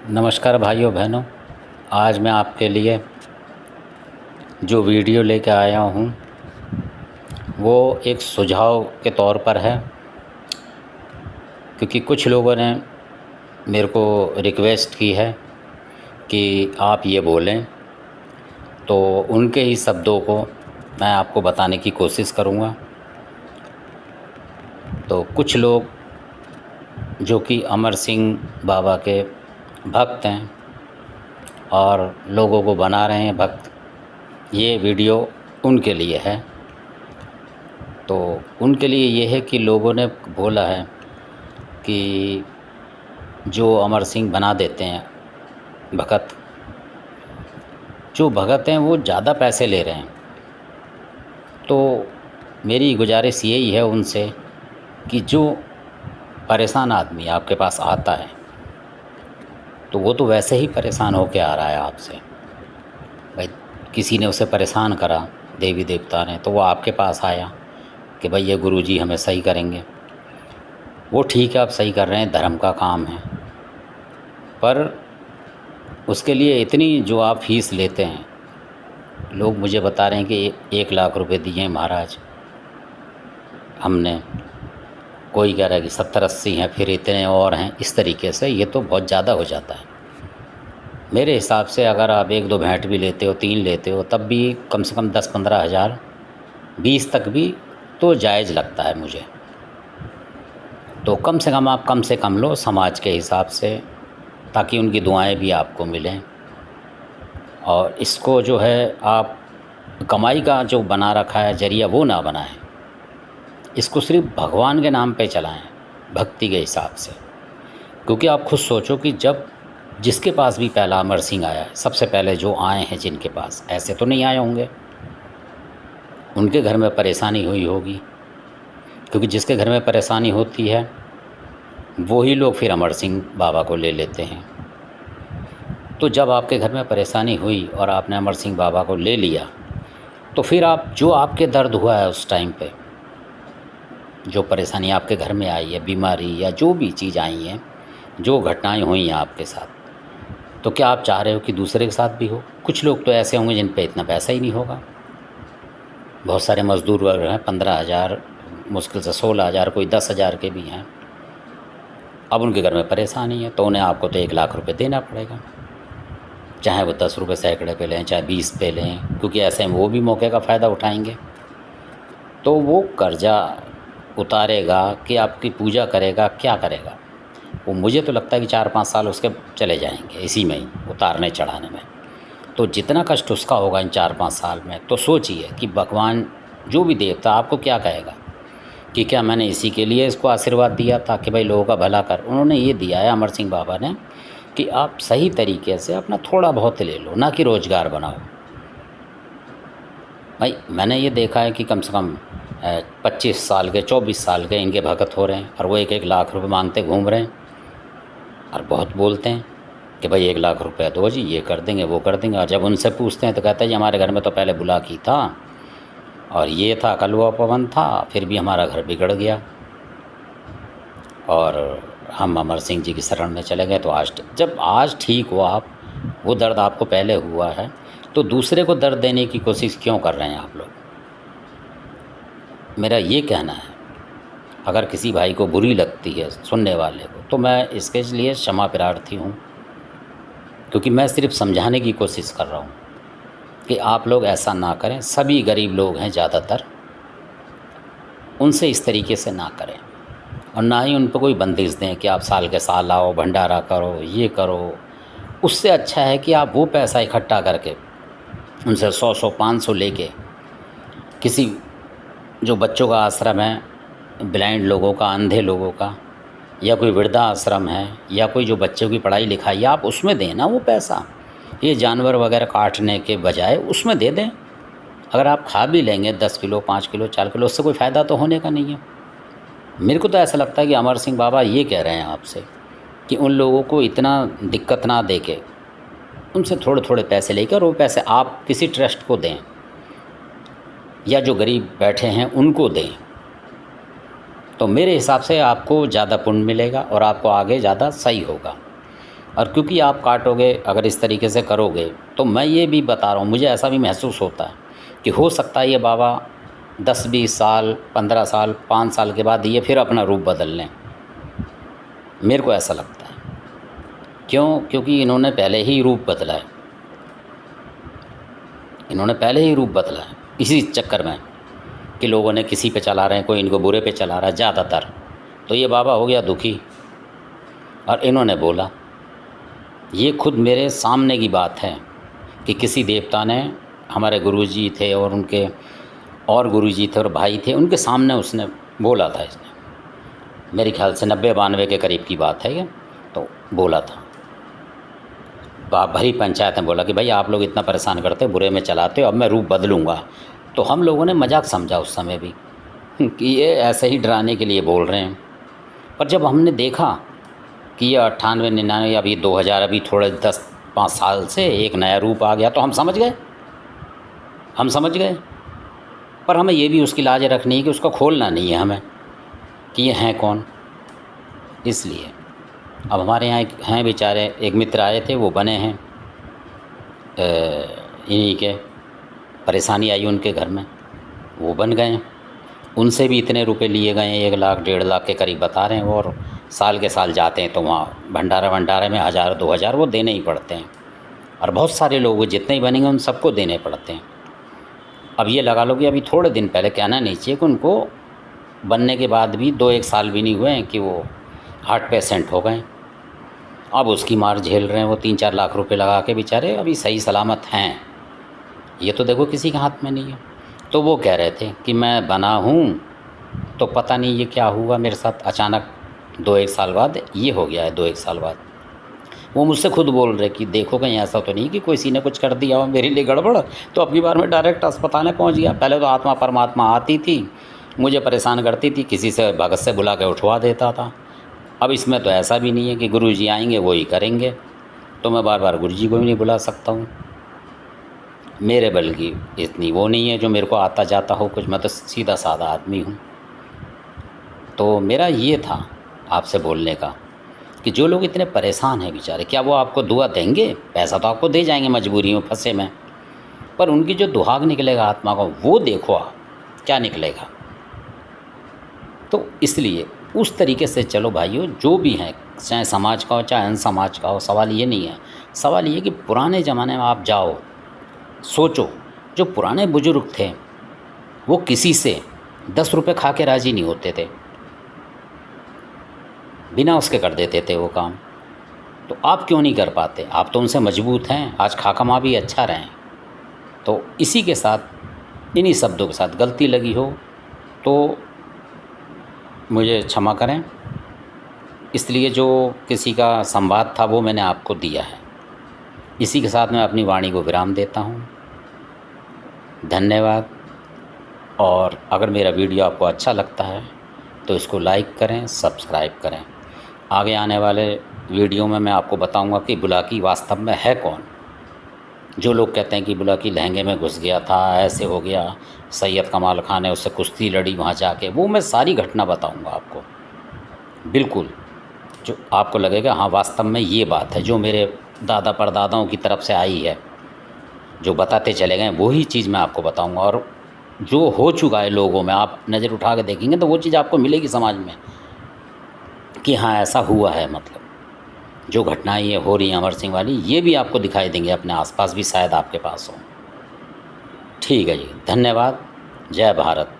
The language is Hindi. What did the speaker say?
नमस्कार भाइयों बहनों। आज मैं आपके लिए जो वीडियो लेके आया हूँ वो एक सुझाव के तौर पर है, क्योंकि कुछ लोगों ने मेरे को रिक्वेस्ट की है कि आप ये बोलें, तो उनके ही शब्दों को मैं आपको बताने की कोशिश करूँगा। तो कुछ लोग जो कि अमर सिंह बाबा के भक्त हैं और लोगों को बना रहे हैं भक्त, ये वीडियो उनके लिए है। तो उनके लिए ये है कि लोगों ने बोला है कि जो अमर सिंह बना देते हैं भगत, जो भगत हैं वो ज़्यादा पैसे ले रहे हैं। तो मेरी गुजारिश यही है उनसे कि जो परेशान आदमी आपके पास आता है तो वो तो वैसे ही परेशान होके आ रहा है आपसे। भाई किसी ने उसे परेशान करा, देवी देवता ने, तो वो आपके पास आया कि भाई ये गुरुजी हमें सही करेंगे। वो ठीक है, आप सही कर रहे हैं, धर्म का काम है, पर उसके लिए इतनी जो आप फीस लेते हैं, लोग मुझे बता रहे हैं कि 1 लाख रुपए दिए महाराज हमने, कोई कह रहा है कि 70-80 हैं, फिर इतने और हैं। इस तरीके से ये तो बहुत ज़्यादा हो जाता है। मेरे हिसाब से अगर आप 1-2 भेंट भी लेते हो, 3 लेते हो, तब भी कम से कम 10-15 हज़ार, 20 तक भी तो जायज़ लगता है मुझे। तो कम से कम आप कम से कम लो समाज के हिसाब से, ताकि उनकी दुआएं भी आपको मिलें। और इसको जो है आप कमाई का जो बना रखा है जरिया, वो ना बनाएं। इसको सिर्फ भगवान के नाम पे चलाएं, भक्ति के हिसाब से। क्योंकि आप खुद सोचो कि जब जिसके पास भी पहला अमर सिंह आया है, सबसे पहले जो आए हैं जिनके पास, ऐसे तो नहीं आए होंगे, उनके घर में परेशानी हुई होगी। क्योंकि जिसके घर में परेशानी होती है वही लोग फिर अमर सिंह बाबा को ले लेते हैं। तो जब आपके घर में परेशानी हुई और आपने अमर सिंह बाबा को ले लिया, तो फिर आप जो आपके दर्द हुआ है उस टाइम पे, जो परेशानी आपके घर में आई है, बीमारी या जो भी चीज़ आई हैं, जो घटनाएं हुई हैं आपके साथ, तो क्या आप चाह रहे हो कि दूसरे के साथ भी हो? कुछ लोग तो ऐसे होंगे जिन पे इतना पैसा ही नहीं होगा। बहुत सारे मज़दूर वर्ग हैं, 15,000, मुश्किल से 16,000, कोई 10,000 के भी हैं। अब उनके घर में परेशानी है तो उन्हें आपको तो 1 लाख रुपए देना पड़ेगा, चाहे वो 10 रुपये सैकड़े पे लें, चाहे 20 पे लें, क्योंकि ऐसे में वो भी मौके का फ़ायदा उठाएंगे। तो वो कर्जा उतारेगा कि आपकी पूजा करेगा, क्या करेगा वो? मुझे तो लगता है कि 4-5 साल उसके चले जाएंगे इसी में ही, उतारने चढ़ाने में। तो जितना कष्ट उसका होगा इन 4-5 साल में, तो सोचिए कि भगवान जो भी देवता आपको क्या कहेगा कि क्या मैंने इसी के लिए इसको आशीर्वाद दिया था कि भाई लोगों का भला कर। उन्होंने ये दिया है अमर सिंह बाबा ने कि आप सही तरीके से अपना थोड़ा बहुत ले लो, ना कि रोज़गार बनाओ। भाई मैंने ये देखा है कि कम से कम 25 साल के, 24 साल के इनके भगत हो रहे हैं और वो 1-1 लाख रुपए मांगते घूम रहे हैं और बहुत बोलते हैं कि भाई 1 लाख रुपया दो जी, ये कर देंगे, वो कर देंगे। और जब उनसे पूछते हैं तो कहते हैं जी हमारे घर में तो पहले बुला की था और ये था, कलवा पवन था, फिर भी हमारा घर बिगड़ गया और हम अमर सिंह जी की शरण में चले गए। तो जब आज ठीक हुआ आप, वो दर्द आपको पहले हुआ है, तो दूसरे को दर्द देने की कोशिश क्यों कर रहे हैं आप लोग? मेरा ये कहना है, अगर किसी भाई को बुरी लगती है सुनने वाले को, तो मैं इसके लिए क्षमा प्रार्थी हूँ, क्योंकि मैं सिर्फ समझाने की कोशिश कर रहा हूँ कि आप लोग ऐसा ना करें। सभी गरीब लोग हैं ज़्यादातर, उनसे इस तरीके से ना करें और ना ही उन पर कोई बंदिश दें कि आप साल के साल आओ, भंडारा करो, ये करो। उससे अच्छा है कि आप वो पैसा इकट्ठा करके उनसे 100-100, 500 लेके किसी जो बच्चों का आश्रम है, ब्लाइंड लोगों का, अंधे लोगों का, या कोई वृद्धा आश्रम है, या कोई जो बच्चों की पढ़ाई लिखाई, आप उसमें देना वो पैसा। ये जानवर वगैरह काटने के बजाय उसमें दे दें। अगर आप खा भी लेंगे 10 किलो, 5 किलो, 4 किलो, उससे कोई फ़ायदा तो होने का नहीं है। मेरे को तो ऐसा लगता है कि अमर सिंह बाबा ये कह रहे हैं आपसे कि उन लोगों को इतना दिक्कत ना दे के उनसे थोड़े थोड़े पैसे लेकर, और वो पैसे आप किसी ट्रस्ट को दें या जो गरीब बैठे हैं उनको दें। तो मेरे हिसाब से आपको ज़्यादा पुण्य मिलेगा और आपको आगे ज़्यादा सही होगा। और क्योंकि आप काटोगे, अगर इस तरीके से करोगे, तो मैं ये भी बता रहा हूँ, मुझे ऐसा भी महसूस होता है कि हो सकता है ये बाबा 10-20 साल, 15 साल, 5 साल के बाद ये फिर अपना रूप बदल लें। मेरे को ऐसा लगता है। क्यों? क्योंकि इन्होंने पहले ही रूप बदला है, इन्होंने पहले ही रूप बदला है इसी चक्कर में कि लोगों ने किसी पे चला रहे हैं, कोई इनको बुरे पे चला रहा है ज़्यादातर। तो ये बाबा हो गया दुखी और इन्होंने बोला, ये खुद मेरे सामने की बात है कि किसी देवता ने, हमारे गुरुजी थे और उनके और गुरुजी थे और भाई थे, उनके सामने उसने बोला था। इसने मेरे ख्याल से 90-92 के करीब की बात है ये, तो बोला था। भरी पंचायत में बोला कि भाई आप लोग इतना परेशान करते, बुरे में चलाते हो, अब मैं रूप बदलूँगा। तो हम लोगों ने मजाक समझा उस समय भी कि ये ऐसे ही डराने के लिए बोल रहे हैं। पर जब हमने देखा कि ये 98-99 अभी 2000 अभी थोड़े 10-5 साल से एक नया रूप आ गया, तो हम समझ गए। पर हमें ये भी उसकी लाज रखनी है कि उसको खोलना नहीं है हमें कि ये हैं कौन। इसलिए अब हमारे यहाँ एक हैं बेचारे, एक मित्र आए थे, वो बने हैं इन्हीं के, परेशानी आई उनके घर में, वो बन गए। उनसे भी इतने रुपए लिए गए, 1 लाख 1.5 लाख के करीब बता रहे हैं, और साल के साल जाते हैं तो वहाँ भंडारे में 1000-2000 वो देने ही पड़ते हैं। और बहुत सारे लोग जितने ही बनेंगे उन सबको देने पड़ते हैं। अब ये लगा लो कि अभी थोड़े दिन पहले, कहना नहीं चाहिए कि उनको बनने के बाद भी 2-1 साल भी नहीं हुए हैं कि वो हार्ट पेशेंट हो गए। अब उसकी मार झेल रहे हैं वो, 3-4 लाख रुपए लगा के बेचारे अभी सही सलामत हैं। ये तो देखो किसी के हाथ में नहीं है। तो वो कह रहे थे कि मैं बना हूँ तो पता नहीं ये क्या हुआ मेरे साथ, अचानक 2-1 साल बाद ये हो गया है। 2-1 साल बाद वो मुझसे खुद बोल रहे कि देखो कहीं ऐसा तो नहीं कि किसी ने कुछ कर दिया हो मेरे लिए गड़बड़, तो अपनी बार में डायरेक्ट अस्पताल में पहुँच गया। पहले तो आत्मा परमात्मा आती थी, मुझे परेशान करती थी, किसी से भगत से बुला के उठवा देता था। अब इसमें तो ऐसा भी नहीं है कि गुरुजी आएंगे वो ही करेंगे, तो मैं बार बार गुरुजी को भी नहीं बुला सकता हूँ। मेरे बल की इतनी वो नहीं है जो मेरे को आता जाता हो कुछ, मैं तो सीधा साधा आदमी हूँ। तो मेरा ये था आपसे बोलने का कि जो लोग इतने परेशान हैं बेचारे, क्या वो आपको दुआ देंगे? पैसा तो आपको दे जाएंगे मजबूरी में फंसे में, पर उनकी जो दुहाग निकलेगा आत्मा का, वो देखो आप क्या निकलेगा। तो इसलिए उस तरीके से चलो भाइयों, जो भी हैं, चाहे समाज का हो चाहे अन समाज का हो, सवाल ये नहीं है। सवाल ये कि पुराने ज़माने में आप जाओ, सोचो, जो पुराने बुजुर्ग थे वो किसी से 10 रुपये खा के राज़ी नहीं होते थे, बिना उसके कर देते थे वो काम। तो आप क्यों नहीं कर पाते? आप तो उनसे मजबूत हैं, आज खा कमा भी अच्छा रहें। तो इसी के साथ, इन्हीं शब्दों के साथ गलती लगी हो तो मुझे क्षमा करें। इसलिए जो किसी का संवाद था वो मैंने आपको दिया है। इसी के साथ मैं अपनी वाणी को विराम देता हूँ। धन्यवाद। और अगर मेरा वीडियो आपको अच्छा लगता है तो इसको लाइक करें, सब्सक्राइब करें। आगे आने वाले वीडियो में मैं आपको बताऊंगा कि बुलाकी वास्तव में है कौन। जो लोग कहते हैं कि बुलाकी लहंगे में घुस गया था, ऐसे हो गया, सैयद कमाल खान ने उससे कुश्ती लड़ी वहाँ जाके, वो मैं सारी घटना बताऊंगा आपको। बिल्कुल जो आपको लगेगा हाँ वास्तव में ये बात है, जो मेरे दादा परदादाओं की तरफ से आई है, जो बताते चले गए वही चीज़ मैं आपको बताऊंगा। और जो हो चुका है लोगों में, आप नज़र उठा के देखेंगे तो वो चीज़ आपको मिलेगी समाज में कि हाँ ऐसा हुआ है। मतलब जो घटनाएं ये हो रही हैं अमर सिंह वाली, ये भी आपको दिखाई देंगे, अपने आसपास भी शायद आपके पास हो। ठीक है जी, धन्यवाद। जय भारत।